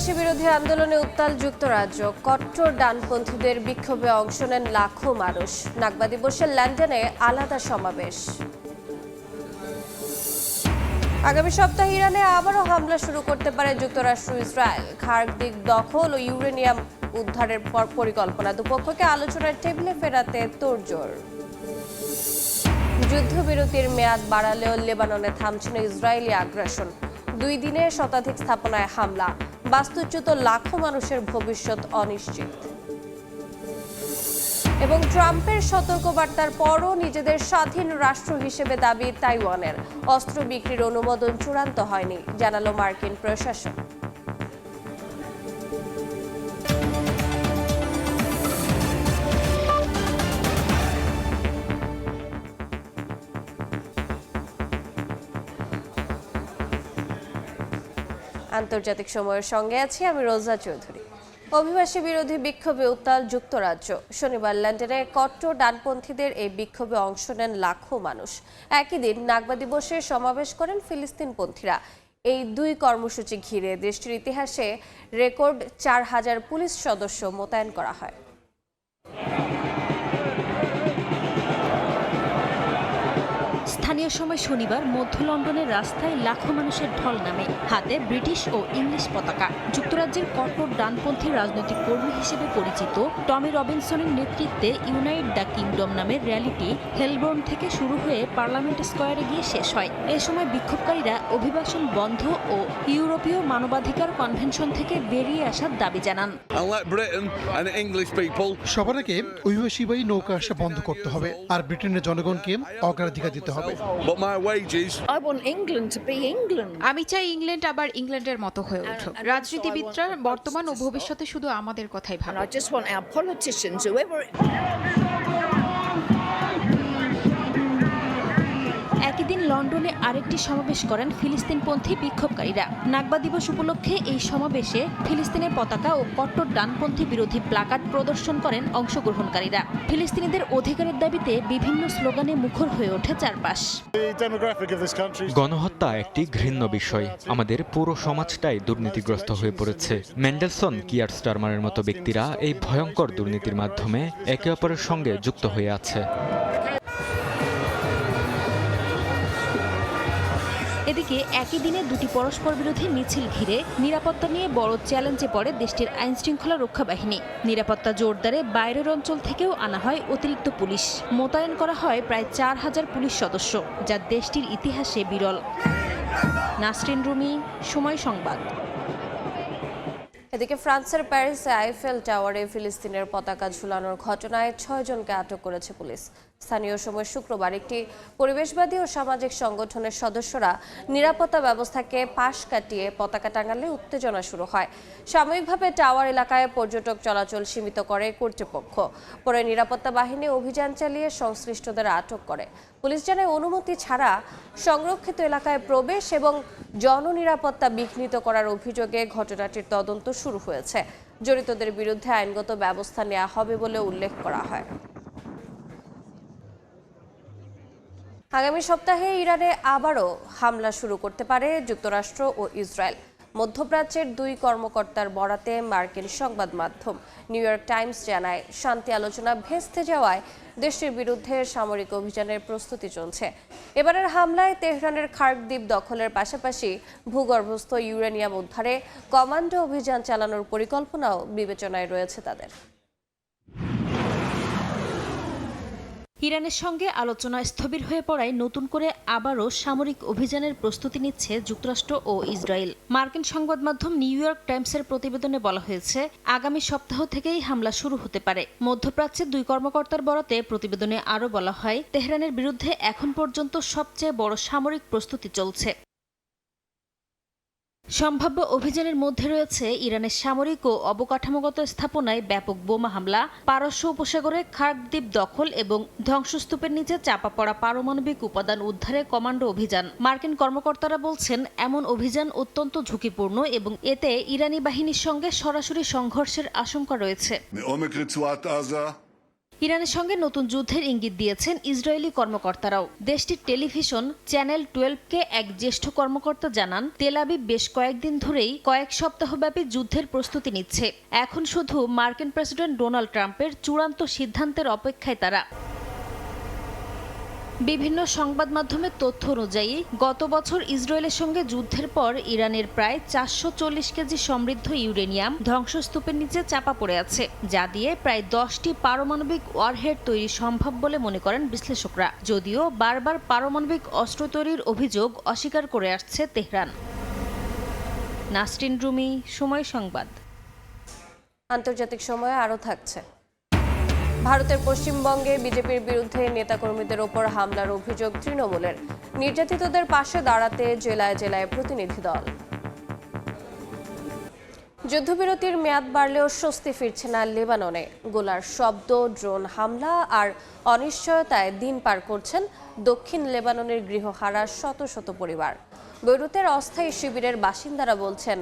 অভিবাসী বিরোধী আন্দোলনে উত্তাল যুক্তরাজ্য। কট্টর ডানপন্থীদের বিক্ষোভে অংশ নেন লাখো মানুষ। নাগবা দিবসে লন্ডনে আলাদা সমাবেশ। আগামী সপ্তাহে ইরানে আবারও হামলা শুরু করতে পারে যুক্তরাষ্ট্র ইসরায়েল। খার্কিভ দখল ও ইউরেনিয়াম উদ্ধারের পরিকল্পনা। দুপক্ষকে আলোচনার টেবিলে ফেরাতে তোড়জোড়। যুদ্ধবিরতির মেয়াদ বাড়ালেও লেবাননে থামছে না ইসরায়েলি আগ্রাসন। 2 দিনে শতাধিক স্থাপনায় হামলা। বাস্তুচ্যুত লাখো মানুষের ভবিষ্যৎ অনিশ্চিত। এবং ট্রাম্পের সতর্কবার্তার পরও নিজেদের স্বাধীন রাষ্ট্র হিসেবে দাবি তাইওয়ানের। অস্ত্র বিক্রির অনুমোদন চূড়ান্ত হয়নি, জানালো মার্কিন প্রশাসন। আন্তর্জাতিক সময়ের সঙ্গে আছি আমি রোজা চৌধুরী। অভিবাসী বিরোধী বিক্ষোভে উত্তাল যুক্তরাজ্য। শনিবার লন্ডনে কট্টর ডানপন্থীদের এই বিক্ষোভে অংশ নেন লাখো মানুষ। একই দিন নাগবা দিবসে সমাবেশ করেন ফিলিস্তিনপন্থীরা। এই 2 কর্মসূচি ঘিরে দেশটির ইতিহাসে রেকর্ড 4000 পুলিশ সদস্য মোতায়েন করা হয়। স্থানীয় সময় শনিবার মধ্য লন্ডনের রাস্তায় লাখো মানুষের ঢল নামে, হাতে ব্রিটিশ ও ইংলিশ পতাকা। যুক্তরাজ্যের কট্টর ডানপন্থী রাজনৈতিক কর্মী হিসেবে পরিচিত টমি রবিনসনের নেতৃত্বে ইউনাইট দ্য কিংডম নামের র্যালিটি হেলবোর্ন থেকে শুরু হয়ে পার্লামেন্ট স্কয়ারে গিয়ে শেষ হয়। এ সময় বিক্ষোভকারীরা অভিবাসন বন্ধ ও ইউরোপীয় মানবাধিকার কনভেনশন থেকে বেরিয়ে আসার দাবি জানান। সবার আগে অভিবাসীবাহী নৌকা আসা বন্ধ করতে হবে, আর ব্রিটেনের জনগণকে অগ্রাধিকার দিতে হবে। আমি চাই ইংল্যান্ড আবার ইংল্যান্ডের মতো হয়ে উঠুক। রাজনীতিবিদরা বর্তমান ও ভবিষ্যতে শুধু আমাদের কথাই ভাবে। একই দিন লন্ডনে আরেকটি সমাবেশ করেন ফিলিস্তিনপন্থী বিক্ষোভকারীরা। নাগবা দিবস উপলক্ষে এই সমাবেশে ফিলিস্তিনের পতাকা ও কট্টর ডানপন্থী বিরোধী প্লাকার্ড প্রদর্শন করেন অংশগ্রহণকারীরা। ফিলিস্তিনিদের অধিকারের দাবিতে বিভিন্ন স্লোগানে মুখর হয়ে ওঠে চারপাশ। গণহত্যা একটি ঘৃণ্য বিষয়। আমাদের পুরো সমাজটাই দুর্নীতিগ্রস্ত হয়ে পড়েছে। মেন্ডেলসন, কিয়ার স্টারমারের মতো ব্যক্তিরা এই ভয়ঙ্কর দুর্নীতির মাধ্যমে একে অপরের সঙ্গে যুক্ত হয়ে আছে। এদিকে একই দিনে 2টি পরস্পর বিরোধী মিছিল ঘিরে নিরাপত্তা নিয়ে বড় চ্যালেঞ্জে পড়ে দেশটির আইনশৃঙ্খলা রক্ষা বাহিনী। নিরাপত্তা জোরদারে বাইরের অঞ্চল থেকেও আনা হয় অতিরিক্ত পুলিশ। মোতায়েন করা হয় প্রায় 4000 পুলিশ সদস্য, যা দেশটির ইতিহাসে বিরল। নাসরিন রুমি, সময় সংবাদ। এদিকে ফ্রান্সের প্যারিসে আইফেল টাওয়ারে ফিলিস্তিনের পতাকা ঝুলানোর ঘটনায় 6 জনকে আটক করেছে পুলিশ। স্থানীয় সময় শুক্রবার একটি পরিবেশবাদী ও সামাজিক সংগঠনের সদস্যরা নিরাপত্তা ব্যবস্থাকে পাশ কাটিয়ে পতাকা টাঙালে উত্তেজনা শুরু হয়। সাময়িকভাবে টাওয়ার এলাকায় পর্যটক চলাচল সীমিত করে কর্তৃপক্ষ। পরে নিরাপত্তা বাহিনী অভিযান চালিয়ে সংশ্লিষ্টদের আটক করে। পুলিশ জানায়, অনুমতি ছাড়া সংরক্ষিত এলাকায় প্রবেশ এবং জননিরাপত্তা বিঘ্নিত করার অভিযোগে ঘটনাটির তদন্ত শুরু হয়েছে। জড়িতদের বিরুদ্ধে আইনগত ব্যবস্থা নেওয়া হবে বলে উল্লেখ করা হয়। আগামী সপ্তাহে ইরানে আবারও হামলা শুরু করতে পারে যুক্তরাষ্ট্র ও ইসরায়েল। মধ্যপ্রাচ্যের 2 কর্মকর্তার বরাতে মার্কিন সংবাদ মাধ্যম নিউ ইয়র্ক টাইমস জানায়, শান্তি আলোচনা ভেস্তে যাওয়ায় দেশটির বিরুদ্ধে সামরিক অভিযানের প্রস্তুতি চলছে। এবারের হামলায় তেহরানের খার্কিভ দখলের পাশাপাশি ভূগর্ভস্থ ইউরেনিয়াম উদ্ধারে কমান্ডো অভিযান চালানোর পরিকল্পনাও বিবেচনায় রয়েছে তাদের। ইরানের সঙ্গে আলোচনা স্থবির হয়ে পড়ায় নতুন করে আবারও সামরিক অভিযানের প্রস্তুতি নিচ্ছে যুক্তরাষ্ট্র ও ইসরায়েল। মার্কিন সংবাদ মাধ্যম নিউ ইয়র্ক টাইমসের প্রতিবেদনে বলা হয়েছে, আগামী সপ্তাহ থেকেই হামলা শুরু হতে পারে। মধ্যপ্রাচ্যের 2 কর্মকর্তার বরাতে প্রতিবেদনে আরও বলা হয়, তেহরানের বিরুদ্ধে এখন পর্যন্ত সবচেয়ে বড় সামরিক প্রস্তুতি চলছে। সম্ভাব্য অভিযানের মধ্যে রয়েছে ইরানের সামরিক ও অবকাঠামোগত স্থাপনায় ব্যাপক বোমা হামলা, পারস্য উপসাগরে খার্কিভ দখল এবং ধ্বংসস্তূপের নিচে চাপা পড়া পারমাণবিক উপাদান উদ্ধারে কমান্ডো অভিযান। মার্কিন কর্মকর্তারা বলছেন, এমন অভিযান অত্যন্ত ঝুঁকিপূর্ণ এবং এতে ইরানি বাহিনীর সঙ্গে সরাসরি সংঘর্ষের আশঙ্কা রয়েছে। ইরানের সঙ্গে নতুন যুদ্ধের ইঙ্গিত দিয়েছেন ইসরায়েলি কর্মকর্তারাও। দেশটির টেলিভিশন চ্যানেল 12কে এক জ্যেষ্ঠ কর্মকর্তা জানান, তেল আবিব বেশ কয়েকদিন ধরেই কয়েক সপ্তাহব্যাপী যুদ্ধের প্রস্তুতি নিচ্ছে। এখন শুধু মার্কিন প্রেসিডেন্ট ডোনাল্ড ট্রাম্পের চূড়ান্ত সিদ্ধান্তের অপেক্ষায় তারা। বিভিন্ন সংবাদ মাধ্যমের তথ্য অনুযায়ী গত বছর ইসরায়েলের সঙ্গে যুদ্ধের পর ইরানের প্রায় 440 কেজি সমৃদ্ধ ইউরেনিয়াম ধ্বংসস্তূপের নিচে চাপা পড়ে আছে, যা দিয়ে প্রায় 10টি পারমাণবিক ওয়ারহেড তৈরি সম্ভব বলে মনে করেন বিশ্লেষকরা। যদিও বারবার পারমাণবিক অস্ত্র তৈরির অভিযোগ অস্বীকার করে আসছে তেহরান। নাসরিন রুমি, সময় সংবাদ। আন্তর্জাতিক সময়ে আরও থাকছে। ভারতের পশ্চিমবঙ্গে বিজেপির বিরুদ্ধে নেতাকর্মীদের ওপর হামলার অভিযোগ তৃণমূলের। নির্যাতিতদের পাশে দাঁড়াতে জেলায় জেলায় প্রতিনিধি দল। যুদ্ধবিরতির মেয়াদ বাড়লেও স্বস্তি ফিরছে না লেবাননে। গোলার শব্দ, ড্রোন হামলা আর অনিশ্চয়তায় দিন পার করছেন দক্ষিণ লেবাননের গৃহহারা শত শত পরিবার। বৈরুতের অস্থায়ী শিবিরের বাসিন্দারা বলছেন,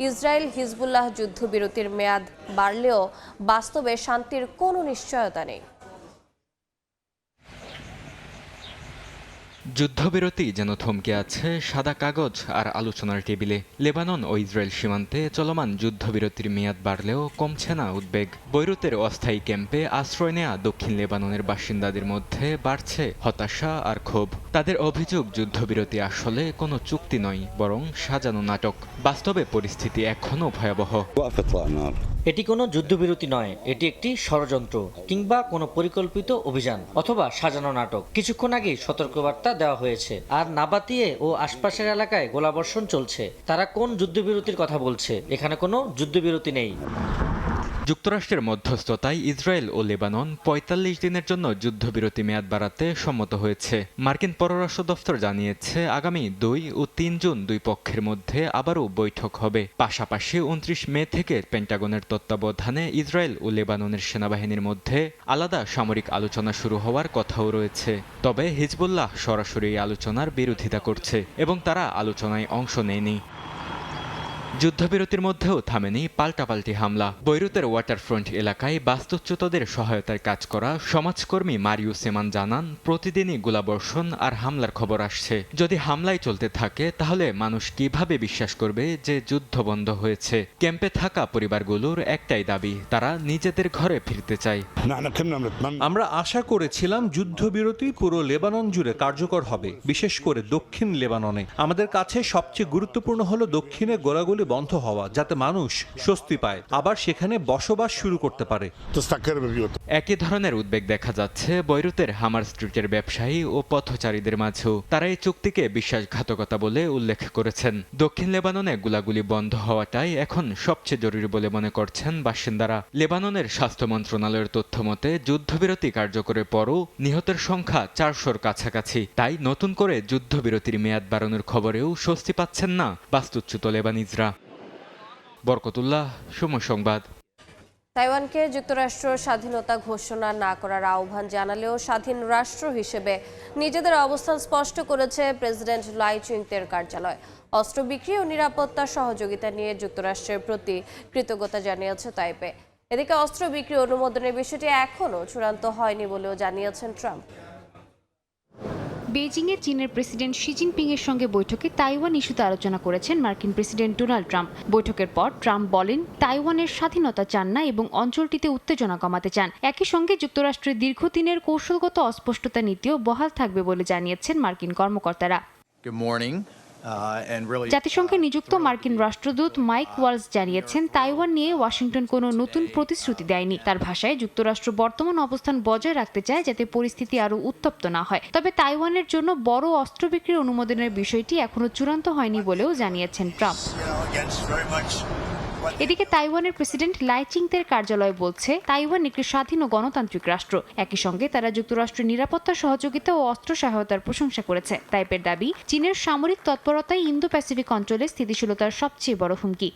ইসরায়েল হিজবুল্লাহ যুদ্ধবিরতির মেয়াদ বাড়লেও বাস্তবে শান্তির কোনো নিশ্চয়তা নেই। যুদ্ধবিরতি যেন থমকে আছে সাদা কাগজ আর আলোচনার টেবিলে। লেবানন ও ইসরায়েল সীমান্তে চলমান যুদ্ধবিরতির মেয়াদ বাড়লেও কমছে না উদ্বেগ। বৈরুতের অস্থায়ী ক্যাম্পে আশ্রয় নেয়া দক্ষিণ লেবাননের বাসিন্দাদের মধ্যে বাড়ছে হতাশা আর ক্ষোভ। তাদের অভিযোগ, যুদ্ধবিরতি আসলে কোনো চুক্তি নয়, বরং সাজানো নাটক। বাস্তবে পরিস্থিতি এখনও ভয়াবহ। এটি কোনো যুদ্ধবিরতি নয়, এটি একটি ষড়যন্ত্র কিংবা কোনো পরিকল্পিত অভিযান অথবা সাজানো নাটক। কিছুক্ষণ আগেই সতর্কবার্তা দেওয়া হয়েছে, আর নাবাতিয়ে ও আশপাশের এলাকায় গোলাবর্ষণ চলছে। তারা কোন যুদ্ধবিরতির কথা বলছে? এখানে কোনো যুদ্ধবিরতি নেই। যুক্তরাষ্ট্রের মধ্যস্থতায় ইসরায়েল ও লেবানন ৪৫ দিনের জন্য যুদ্ধবিরতি মেয়াদ বাড়াতে সম্মত হয়েছে। মার্কিন পররাষ্ট্র দফতর জানিয়েছে, আগামী ২ ও ৩ জুন দুই পক্ষের মধ্যে আবারও বৈঠক হবে। পাশাপাশি ২৯ মে থেকে পেন্টাগনের তত্ত্বাবধানে ইসরায়েল ও লেবাননের সেনাবাহিনীর মধ্যে আলাদা সামরিক আলোচনা শুরু হওয়ার কথাও রয়েছে। তবে হিজবুল্লাহ সরাসরি এই আলোচনার বিরোধিতা করছে এবং তারা আলোচনায় অংশ নেয়নি। যুদ্ধবিরতির মধ্যেও থামেনি পাল্টাপাল্টি হামলা। বৈরুতের ওয়াটারফ্রন্ট এলাকায় বাস্তুচ্যুতদের সহায়তায় কাজ করা সমাজকর্মী মারিও সেমান জানান, প্রতিদিনই গোলাবর্ষণ আর হামলার খবর আসছে। যদি হামলাই চলতে থাকে তাহলে মানুষ কিভাবে বিশ্বাস করবে যে যুদ্ধ বন্ধ হয়েছে? ক্যাম্পে থাকা পরিবারগুলোর একটাই দাবি, তারা নিজেদের ঘরে ফিরতে চায়। আমরা আশা করেছিলাম যুদ্ধবিরতি পুরো লেবানন জুড়ে কার্যকর হবে, বিশেষ করে দক্ষিণ লেবাননে। আমাদের কাছে সবচেয়ে গুরুত্বপূর্ণ হলো দক্ষিণে গোলাগুলি বন্ধ হওয়া, যাতে মানুষ স্বস্তি পায়, আবার সেখানে বসবাস শুরু করতে পারে। একই ধরনের উদ্বেগ দেখা যাচ্ছে বৈরুতের হামার স্ট্রিটের ব্যবসায়ী ও পথচারীদের মাঝেও। তারা এই চুক্তিকে বিশ্বাসঘাতকতা বলে উল্লেখ করেছেন। দক্ষিণ লেবাননে গোলাগুলি বন্ধ হওয়াটাই এখন সবচেয়ে জরুরি বলে মনে করছেন বাসিন্দারা। লেবাননের স্বাস্থ্য মন্ত্রণালয়ের তথ্য মতে, যুদ্ধবিরতি কার্যকরের পরও নিহতের সংখ্যা ৪০০-র কাছাকাছি। তাই নতুন করে যুদ্ধবিরতির মেয়াদ বাড়ানোর খবরেও স্বস্তি পাচ্ছেন না বাস্তুচ্যুত লেবানিজরা। বরকতুল্লাহ, সময় সংবাদ। তাইওয়ানকে যুক্তরাষ্ট্র স্বাধীনতা ঘোষণা না করার আহ্বান জানালেও স্বাধীন রাষ্ট্র হিসেবে নিজেদের অবস্থান স্পষ্ট করেছে প্রেসিডেন্ট লাই চিং-তের কার্যালয়। অস্ত্র বিক্রি ও নিরাপত্তা সহযোগিতা নিয়ে যুক্তরাষ্ট্রের প্রতি কৃতজ্ঞতা জানিয়েছে তাইপে। এদিকে অস্ত্র বিক্রি অনুমোদনের বিষয়টি এখনও চূড়ান্ত হয়নি বলেও জানিয়েছেন ট্রাম্প। বেজিংয়ে চীনের প্রেসিডেন্ট শি জিনপিংয়ের সঙ্গে বৈঠকে তাইওয়ান ইস্যুতে আলোচনা করেছেন মার্কিন প্রেসিডেন্ট ডোনাল্ড ট্রাম্প। বৈঠকের পর ট্রাম্প বলেন, তাইওয়ানের স্বাধীনতা চান না এবং অঞ্চলটিতে উত্তেজনা কমাতে চান। একই সঙ্গে যুক্তরাষ্ট্রের দীর্ঘদিনের কৌশলগত অস্পষ্টতা নীতিও বহাল থাকবে বলে জানিয়েছেন মার্কিন কর্মকর্তারা। জাতিসংঘে নিযুক্ত মার্কিন রাষ্ট্রদূত মাইক ওয়ালস জানিয়েছেন, তাইওয়ান নিয়ে ওয়াশিংটন কোনো নতুন প্রতিশ্রুতি দেয়নি। তার ভাষায়, যুক্তরাষ্ট্র বর্তমান অবস্থান বজায় রাখতে চায় যাতে পরিস্থিতি আরও উত্তপ্ত না হয়। তবে তাইওয়ানের জন্য বড় অস্ত্র বিক্রির অনুমোদনের বিষয়টি এখনো চূড়ান্ত হয়নি বলেও জানিয়েছেন ট্রাম্প। এদিকে তাইওয়ানের প্রেসিডেন্ট লাই চিং-তের কার্যালয় বলছে, তাইওয়ান একটি স্বাধীন ও গণতান্ত্রিক রাষ্ট্র। একই সঙ্গে তারা যুক্তরাষ্ট্রের নিরাপত্তা সহযোগিতা ও অস্ত্র সহায়তার প্রশংসা করেছে। তাইপের দাবি, চীনের সামরিক তৎপরতাই ইন্দো প্যাসিফিক অঞ্চলে স্থিতিশীলতার সবচেয়ে বড় হুমকি।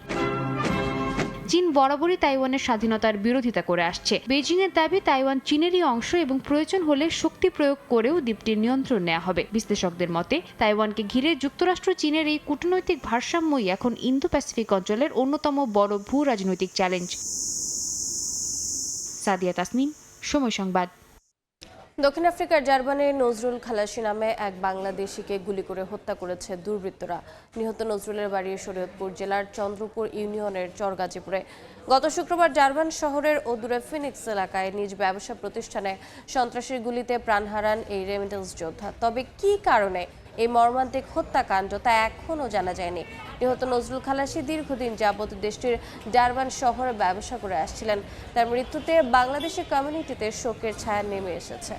চীন বরাবরই তাইওয়ানের স্বাধীনতার বিরোধিতা করে আসছে। বেজিংয়ের দাবি, তাইওয়ান চীনেরই অংশ এবং প্রয়োজন হলে শক্তি প্রয়োগ করেও দ্বীপটির নিয়ন্ত্রণ নেওয়া হবে। বিশ্লেষকদের মতে, তাইওয়ানকে ঘিরে যুক্তরাষ্ট্র চীনের এই কূটনৈতিক ভারসাম্যই এখন ইন্দো প্যাসিফিক অঞ্চলের অন্যতম বড় ভূ রাজনৈতিক চ্যালেঞ্জ। সাদিয়া তাসনিম, সময় সংবাদ। দক্ষিণ আফ্রিকার জার্মানির নজরুল খালাসি নামে এক বাংলাদেশিকে গুলি করে হত্যা করেছে দুর্বৃত্তরা। নিহত নজরুলের বাড়ি শরীয়তপুর জেলার চন্দ্রপুর ইউনিয়নের চরগাজীপুরে। গত শুক্রবার জার্মান শহরের অদূরে ফিনিক্স এলাকায় নিজ ব্যবসা প্রতিষ্ঠানে সন্ত্রাসীর গুলিতে প্রাণ হারান এই রেমিটেন্স যোদ্ধা। তবে কী কারণে এই মর্মান্তিক হত্যাকাণ্ড তা এখনও জানা যায়নি। নিহত নজরুল খালাসি দীর্ঘদিন যাবৎ দেশটির ডারবান শহরে ব্যবসা করে আসছিলেন। তার মৃত্যুতে বাংলাদেশি কমিউনিটিতে শোকের ছায়া নেমে এসেছে।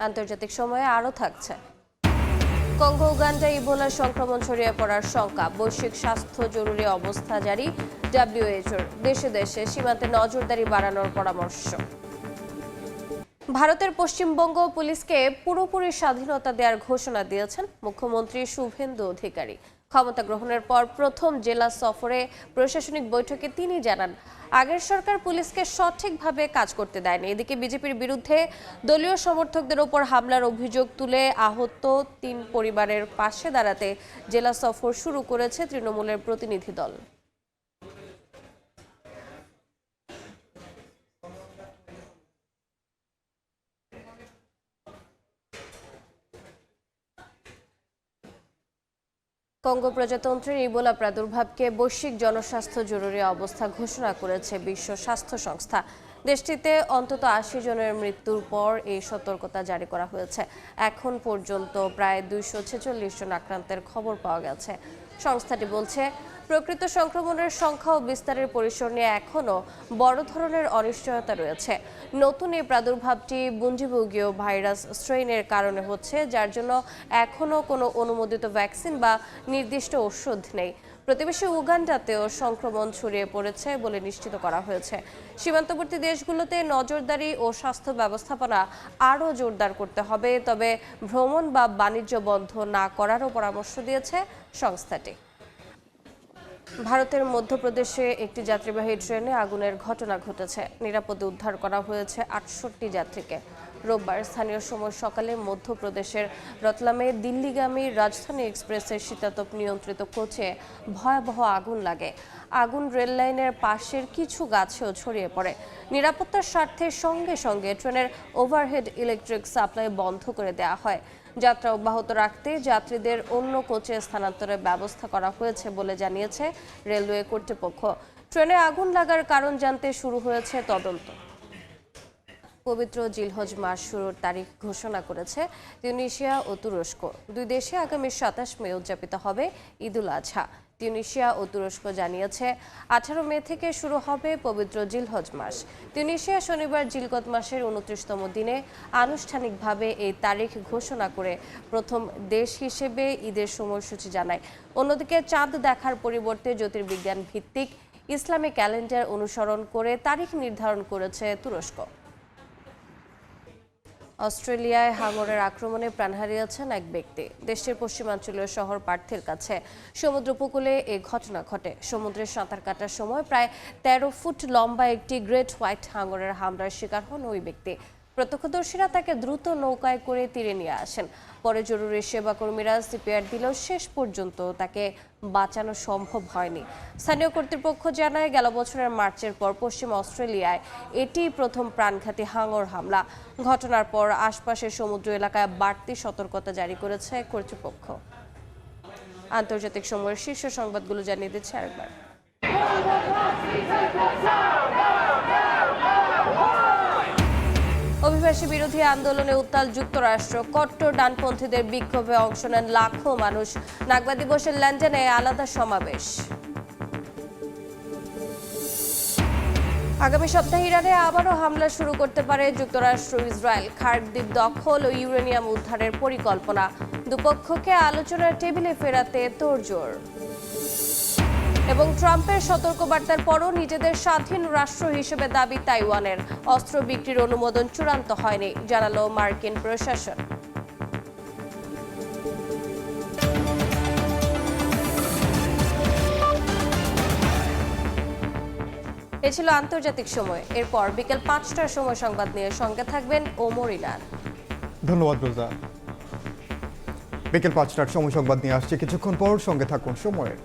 আন্তর্জাতিক সময়ে আরও থাকছে। কঙ্গো উগান্ডায় ইবোলা সংক্রমণ ছড়িয়ে পড়ার শঙ্কা, বৈশ্বিক স্বাস্থ্য জরুরি অবস্থা জারি WHO-র। দেশে দেশে সীমান্তে নজরদারি বাড়ানোর পরামর্শ। ভারতের পশ্চিমবঙ্গ পুলিশকে পুরোপুরি স্বাধীনতা দেওয়ার ঘোষণা দিয়েছেন মুখ্যমন্ত্রী শুভেন্দু অধিকারী। ক্ষমতা গ্রহণের পর প্রথম জেলা সফরে প্রশাসনিক বৈঠকে তিনি জানান, আগের সরকার পুলিশকে সঠিকভাবে কাজ করতে দেয়নি। এদিকে বিজেপির বিরুদ্ধে দলীয় সমর্থকদের ওপর হামলার অভিযোগ তুলে আহত 3 পরিবারের পাশে দাঁড়াতে জেলা সফর শুরু করেছে তৃণমূলের প্রতিনিধি দল। কঙ্গো প্রজাতন্ত্রের ইবোলা প্রাদুর্ভাবকে বৈশ্বিক জনস্বাস্থ্য জরুরি অবস্থা ঘোষণা করেছে বিশ্ব স্বাস্থ্য সংস্থা। দেশটিতে অন্তত 80 জনের মৃত্যুর পর এই সতর্কতা জারি করা হয়েছে। এখন পর্যন্ত প্রায় 246 জন আক্রান্তের খবর পাওয়া গেছে। সংস্থাটি বলছে, প্রকৃত সংক্রমণের সংখ্যা ও বিস্তারের পরিসর নিয়ে এখনও বড় ধরনের অনিশ্চয়তা রয়েছে। নতুন এই প্রাদুর্ভাবটি বুঞ্জিবুগীয় ভাইরাস স্ট্রেইনের কারণে হচ্ছে, যার জন্য এখনও কোনো অনুমোদিত ভ্যাকসিন বা নির্দিষ্ট ওষুধ নেই। প্রতিবেশী উগান্ডাতেও সংক্রমণ ছড়িয়ে পড়েছে বলে নিশ্চিত করা হয়েছে। সীমান্তবর্তী দেশগুলোতে নজরদারি ও স্বাস্থ্য ব্যবস্থাপনা আরও জোরদার করতে হবে, তবে ভ্রমণ বা বাণিজ্য বন্ধ না করারও পরামর্শ দিয়েছে সংস্থাটি। ভারতের মধ্যপ্রদেশে একটি যাত্রীবাহী ট্রেনে আগুনের ঘটনা ঘটেছে। নিরাপদে উদ্ধার করা হয়েছে 68 যাত্রীকে। রোববার স্থানীয় সময় সকালে মধ্যপ্রদেশের রতলামে দিল্লিগামী রাজধানী এক্সপ্রেসের শীতাতপ নিয়ন্ত্রিত কোচে ভয়াবহ আগুন লাগে। আগুন রেল লাইনের পাশের কিছু গাছেও ছড়িয়ে পড়ে। নিরাপত্তার স্বার্থে সঙ্গে সঙ্গে ট্রেনের ওভারহেড ইলেকট্রিক সাপ্লাই বন্ধ করে দেওয়া হয়। যাত্রা অব্যাহত রাখতে যাত্রীদের অন্য কোচে স্থানান্তরের ব্যবস্থা করা হয়েছে বলে জানিয়েছে রেলওয়ে কর্তৃপক্ষ। ট্রেনে আগুন লাগার কারণ জানতে শুরু হয়েছে তদন্ত। পবিত্র জিলহজ মাস শুরুর তারিখ ঘোষণা করেছে তিউনিসিয়া ও তুরস্ক। দুই দেশে আগামী 27 মে উদযাপিত হবে ঈদুল আজহা। তিউনিসিয়া ও তুরস্ক জানিয়েছে 18 মে থেকে শুরু হবে পবিত্র জিলহজ মাস। তিউনিসিয়া শনিবার জিলকদ মাসের 29তম দিনে আনুষ্ঠানিকভাবে এই তারিখ ঘোষণা করে প্রথম দেশ হিসেবে ঈদের সময়সূচি জানায়। অন্যদিকে চাঁদ দেখার পরিবর্তে জ্যোতির্বিজ্ঞান ভিত্তিক ইসলামী ক্যালেন্ডার অনুসরণ করে তারিখ নির্ধারণ করেছে তুরস্ক। অস্ট্রেলিয়ায় হাঙরের আক্রমণে প্রাণ হারিয়েছেন এক ব্যক্তি। দেশটির পশ্চিমাঞ্চলীয় শহর পার্থের কাছে সমুদ্র উপকূলে এই ঘটনা ঘটে। সমুদ্রে সাঁতার কাটার সময় প্রায় 13 ফুট লম্বা একটি গ্রেট হোয়াইট হাঙরের হামলার শিকার হন ওই ব্যক্তি। প্রত্যক্ষদর্শীরা তাকে দ্রুত নৌকায় করে তীরে নিয়ে আসেন। পরে জরুরি সেবা কর্মীরা সিপিআর দিলেও শেষ পর্যন্ত তাকে বাঁচানো সম্ভব হয়নি। স্থানীয় কর্তৃপক্ষ জানায়, গেল বছরের মার্চের পর পশ্চিম অস্ট্রেলিয়ায় এটি প্রথম প্রাণঘাতী হাঙর হামলা। ঘটনার পর আশপাশের সমুদ্র এলাকায় বাড়তি সতর্কতা জারি করেছে কর্তৃপক্ষ। আন্তর্জাতিক সময়ের শীর্ষ সংবাদগুলো জানিয়ে দিচ্ছে আরেকবার। অভিবাসী বিরোধী আন্দোলনে উত্তাল যুক্তরাষ্ট্র। কট্টর ডানপন্থীদের বিক্ষোভে অংশ নেন লাখো মানুষ। নাগবা দিবসের লন্ডনে আলাদা সমাবেশ। আগামী সপ্তাহে ইরানে আবারও হামলা শুরু করতে পারে যুক্তরাষ্ট্র ইসরায়েল। খার্ক দ্বীপ দখল ও ইউরেনিয়াম উদ্ধারের পরিকল্পনা। দুপক্ষকে আলোচনার টেবিলে ফেরাতে তোড়জোড়। এবং ট্রাম্পের সতর্কবার্তার পরও নিজেদের স্বাধীন রাষ্ট্র হিসেবে দাবি তাইওয়ানের। অস্ত্র বিক্রির অনুমোদন চূড়ান্ত হয়নি, জানালো মার্কিন প্রশাসন। এ ছিল আন্তর্জাতিক সময়। এরপর বিকেল 5টার সময় সংবাদ নিয়ে সঙ্গে থাকবেন ওমর ইনার। ধন্যবাদ রোজা। বিকেল 5টার সময় সংবাদ নিয়ে আসছে কিছুক্ষণ পর, সঙ্গে থাকুন সময়ের।